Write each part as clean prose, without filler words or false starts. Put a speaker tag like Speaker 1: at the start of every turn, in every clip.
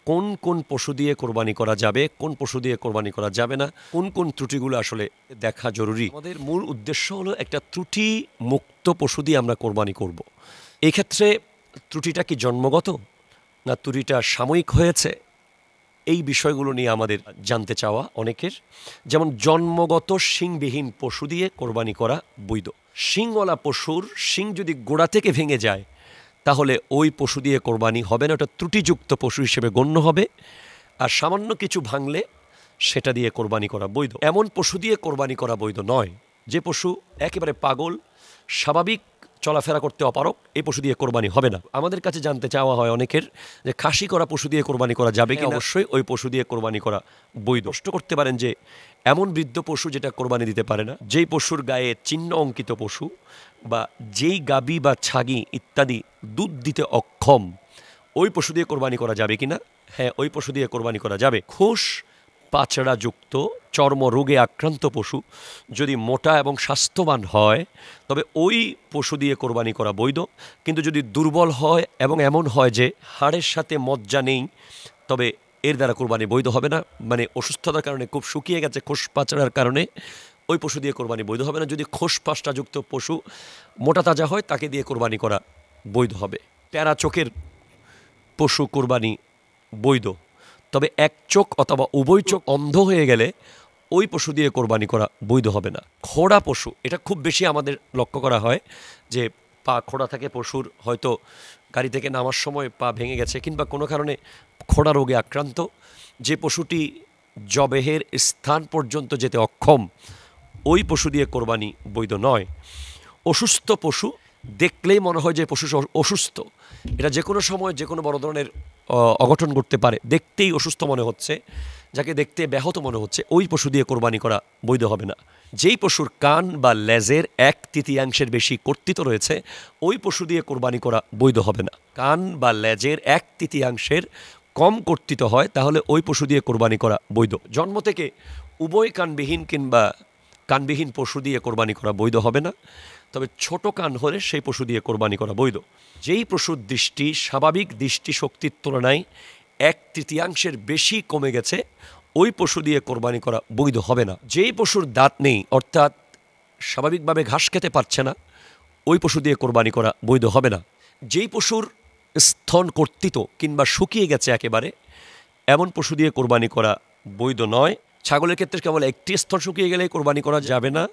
Speaker 1: কোন কোন পশু দিয়ে কোরবানি করা যাবে, কোন পশু দিয়ে কোরবানি করা যাবে না, কোন কোন ত্রুটিগুলো আসলে দেখা জরুরি। আমাদের মূল উদ্দেশ্য হলো একটা ত্রুটি মুক্ত পশু দিয়ে আমরা কোরবানি করব। এই ক্ষেত্রে ত্রুটিটা কি জন্মগত না ত্রুটিটা সাময়িক হয়েছে, এই বিষয়গুলো নিয়ে আমাদের জানতে চাওয়া অনেকের। যেমন জন্মগত শিংবিহীন পশু দিয়ে কোরবানি করা বৈধ। শিংওয়ালা পশুর শিং যদি গোড়া থেকে ভেঙে যায় তাহলে ওই পশু দিয়ে কোরবানি হবে না, ওটা ত্রুটিযুক্ত পশু হিসেবে গণ্য হবে। আর সামান্য কিছু ভাঙলে সেটা দিয়ে কোরবানি করা বৈধ। এমন পশু দিয়ে কোরবানি করা বৈধ নয় যে পশু একেবারে পাগল, স্বাভাবিক চলাফেরা করতে অপারক, এই পশু দিয়ে কোরবানি হবে না। আমাদের কাছে জানতে চাওয়া হয় অনেকের যে খাসি করা পশু দিয়ে কোরবানি করা যাবে কি? অবশ্যই ওই পশু দিয়ে কোরবানি করা বৈধ। প্রশ্ন করতে পারেন যে এমন বৃদ্ধ পশু যেটা কোরবানি দিতে পারে না, যেই পশুর গায়ে চিহ্ন অঙ্কিত পশু বা যেই গাবি বা ছাগি ইত্যাদি দুধ দিতে অক্ষম, ওই পশু দিয়ে কোরবানি করা যাবে কিনা? হ্যাঁ, ওই পশু দিয়ে কোরবানি করা যাবে। খোস পাচড়াযুক্ত চর্মরোগে আক্রান্ত পশু যদি মোটা এবং স্বাস্থ্যবান হয় তবে ওই পশু দিয়ে কোরবানি করা বৈধ। কিন্তু যদি দুর্বল হয় এবং এমন হয় যে হাড়ের সাথে মজ্জা নেই, তবে এর দ্বারা কোরবানি বৈধ হবে না। মানে অসুস্থতার কারণে খুব শুকিয়ে গেছে, খোস পাচড়ার কারণে ওই পশু দিয়ে কোরবানি বৈধ হবে না। যদি খোস পাচড়াযুক্ত পশু মোটা তাজা হয় তাকে দিয়ে কোরবানি করা বৈধ হবে। প্যারা চোখের পশু কোরবানি বৈধ, তবে এক চোখ অথবা উভয় চোখ অন্ধ হয়ে গেলে ওই পশু দিয়ে কোরবানি করা বৈধ হবে না। খোড়া পশু, এটা খুব বেশি আমাদের লক্ষ্য করা হয় যে পা খোড়া থাকে পশুর, হয়তো গাড়ি থেকে নামার সময় পা ভেঙে গেছে কিংবা কোনো কারণে খোড়া রোগে আক্রান্ত, যে পশুটি জবেহের স্থান পর্যন্ত যেতে অক্ষম, ওই পশু দিয়ে কোরবানি বৈধ নয়। অসুস্থ পশু দেখলেই মনে হয় যে পশু অসুস্থ, এটা যে কোনো সময় যে কোনো বড় ধরনের অঘটন ঘটতে পারে, দেখতেই অসুস্থ মনে হচ্ছে, যাকে দেখতে ব্যাহত মনে হচ্ছে, ওই পশু দিয়ে কোরবানি করা বৈধ হবে না। যেই পশুর কান বা লেজের 1/3 বেশি কর্তৃত্ব রয়েছে ওই পশু দিয়ে কোরবানি করা বৈধ হবে না। কান বা লেজের 1/3 কম কর্তৃত্ব হয় তাহলে ওই পশু দিয়ে কোরবানি করা বৈধ। জন্ম থেকে উভয় কানবিহীন কিংবা কানবিহীন পশু দিয়ে কোরবানি করা বৈধ হবে না, তবে ছোট কান হলে সেই পশু দিয়ে কোরবানি করা বৈধ। যেই পশুর দৃষ্টি স্বাভাবিক দৃষ্টিশক্তির তুলনায় 1/3 বেশি কমে গেছে ওই পশু দিয়ে কোরবানি করা বৈধ হবে না। যেই পশুর দাঁত নেই, অর্থাৎ স্বাভাবিকভাবে ঘাস খেতে পারছে না, ওই পশু দিয়ে কোরবানি করা বৈধ হবে না। যেই পশুর স্তন কর্তৃত্ব কিংবা শুকিয়ে গেছে একেবারে, এমন পশু দিয়ে কোরবানি করা বৈধ নয়। ছাগলের ক্ষেত্রে কেবল একটি স্তন শুকিয়ে গেলে কোরবানি করা যাবে না,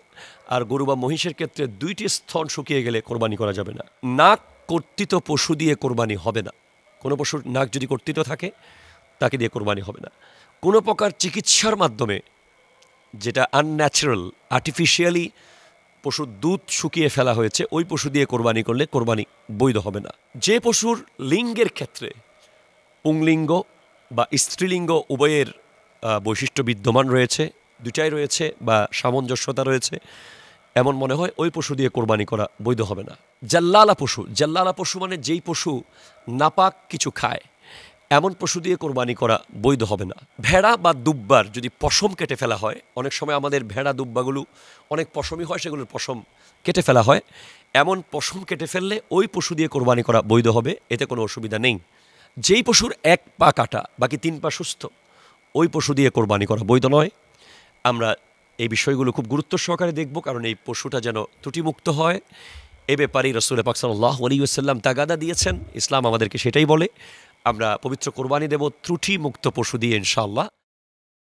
Speaker 1: আর গরু বা মহিষের ক্ষেত্রে 2টি স্তন শুকিয়ে গেলে কোরবানি করা যাবে না। নাক কর্তৃত্ব পশু দিয়ে কোরবানি হবে না। কোনো পশুর নাক যদি কর্তৃত্ব থাকে তাকে দিয়ে কোরবানি হবে না। কোনো প্রকার চিকিৎসার মাধ্যমে, যেটা আনন্যাচারাল, আর্টিফিশিয়ালি পশুর দুধ শুকিয়ে ফেলা হয়েছে, ওই পশু দিয়ে কোরবানি করলে কোরবানি বৈধ হবে না। যে পশুর লিঙ্গের ক্ষেত্রে পুংলিঙ্গ বা স্ত্রীলিঙ্গ উভয়ের বৈশিষ্ট্য বিদ্যমান রয়েছে, দুটাই রয়েছে বা সামঞ্জস্যতা রয়েছে, এমন মনে হয় ওই পশু দিয়ে কোরবানি করা বৈধ হবে না। জাল্লালা পশু, জাল্লালা পশু মানে যেই পশু নাপাক কিছু খায়, এমন পশু দিয়ে কোরবানি করা বৈধ হবে না। ভেড়া বা দুব্বার যদি পশম কেটে ফেলা হয়, অনেক সময় আমাদের ভেড়া দুব্বাগুলো অনেক পশমই হয়, সেগুলোর পশম কেটে ফেলা হয়, এমন পশম কেটে ফেললে ওই পশু দিয়ে কোরবানি করা বৈধ হবে, এতে কোনো অসুবিধা নেই। যেই পশুর 1 পা কাটা বাকি 3 পা সুস্থ, ওই পশু দিয়ে কোরবানি করা বৈধ নয়। আমরা এই বিষয়গুলো খুব গুরুত্ব সহকারে দেখব, কারণ এই পশুটা যেন ত্রুটিমুক্ত হয় এ ব্যাপারেই রাসূল পাক সাল্লাল্লাহু আলাইহি ওয়াসাল্লাম তাগাদা দিয়েছেন। ইসলাম আমাদেরকে সেটাই বলে। আমরা পবিত্র কোরবানি দেব ত্রুটিমুক্ত পশু দিয়ে ইনশাআল্লাহ।